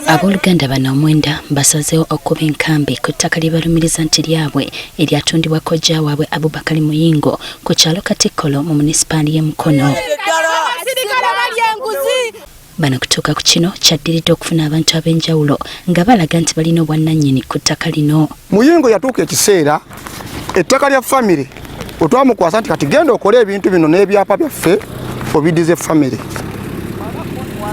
Abooluganda bano omwenda basazeewo okuba enkambi ku ttaka lye balumiriza nti lyabwe eryatundibwa kojja waabwe Abubakar Muyingo ku kyalo Katikkolo mu munisipaali y'e Mukono. Bano kutuuka ku kino kyaddiridde okufuna abantu ab'enjawulo nga balaga nti balina obwannannyini ku ttaka lino. Muyingo yatuuka ekiseera ettaka lya famire otwamukwasa nti kati genda okole ebintu bino n'ebyapa byaffe obidize famire.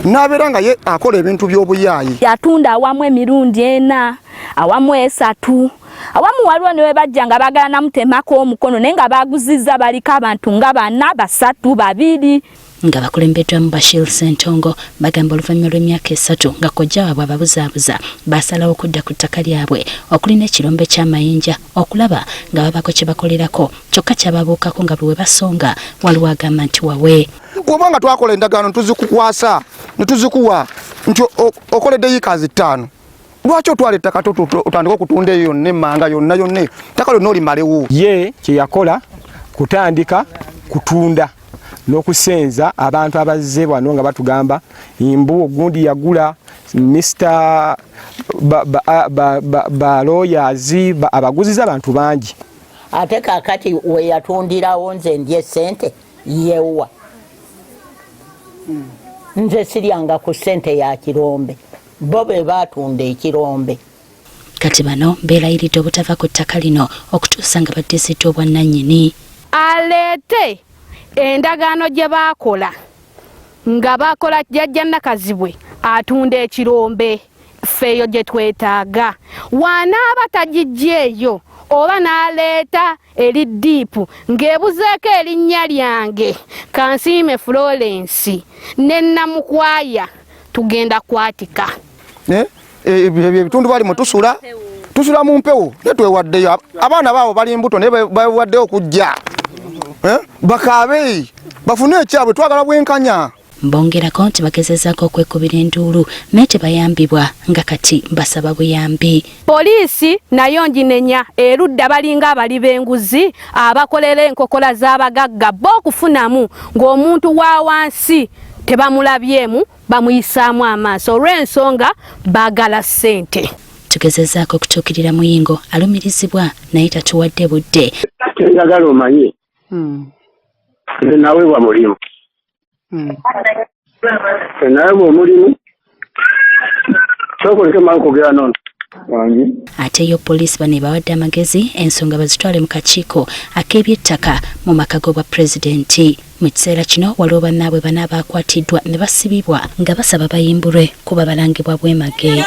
N'abeera nga ye akola ebintu by'obuyaayi. Yatunda awamu emirundi 4, awamu 3. Awamu waliwo ne bajja nga bagala namutemako omukono naye nga baguzizza baliko abantu nga 4, 3, 2. Nga bakulembeddwamu Bashir Sentongo bagamba oluvannyuma lw'emyaka 3 nga kojja waabwe ababuzaabuza basalawo okudda ku ttaka lyabwe okulina ekirombe ky'amayinja okulaba nga babako kye bakolerako kyokka kyababuukako nga bwe basonga waliwo agamba nti wawe. Oba nga twakola endagaano tuzikukwasa ne tuzikuwa nti okoledde yiikazi 5. Lwaki otwala ettaka otandika okutunda eyo yonna emmanga yonna ttaka lyonna olimalewo? Ye kye yakola kutandika kutunda n'okusenza abantu abazze wano nga batugamba imbu ogundi yagula Mr. Baloyazi abaguziza abantu bangi. Ate kakati we yatundirawo nze ndye ssente yewa. Nze siryanga ku ssente ya kirombe. Bo be baatunda ekirombe. Kati bano beerayiridde obutava ku ttaka lino okutuusa nga baddiziddwa obwannannyini. Aleete endagaano gye baakola nga bakola jjajja Nakazibwe atunda ekirombe ffeeyo gye twetaaga. Wanaaba tagijjeeyo oba n'aleeta eri diipu ng'ebuzeeko erinnya lyange Kansiime Florence ne Namukwaya tugenda kwatika. Ebitundu balimu tusula mu mpewo ne twewaddeyo. Abaana baabo bali mbuto ne bawaddeyo okujja bakaabe bafune ekyabwe twagala bwenkanya. Bongerako nti bagezezaako okwekubira enduulu naye tebayambibwa nga kati basaba buyambi. Poliisi nayo nginenya erudda balinga abali b'enguzi abakolera enkokola z'abagagga bo okufunamu ng'omuntu wa wansi tebamulabyemu bamuyisaamu amaaso olw'ensonga baagala ssente. Tugezezaako okutuukirira Muyingo alumirizibwa naye tatuwadde budde. Njagala omanye nze nawe wa mulimu. Nawe omulimu kyokoleke mankogera nono wangi. Ate yo poliisi bano bawadde amagezi ensonga bazitwale mu kakiiko ak'ebyettaka mu maka g'obwa pulezidenti. Mu kiseera kino waliwo bannaabwe bana abakwatiddwa ne basibibwa nga basaba bayimbulwe kuba balangibwa bwemage.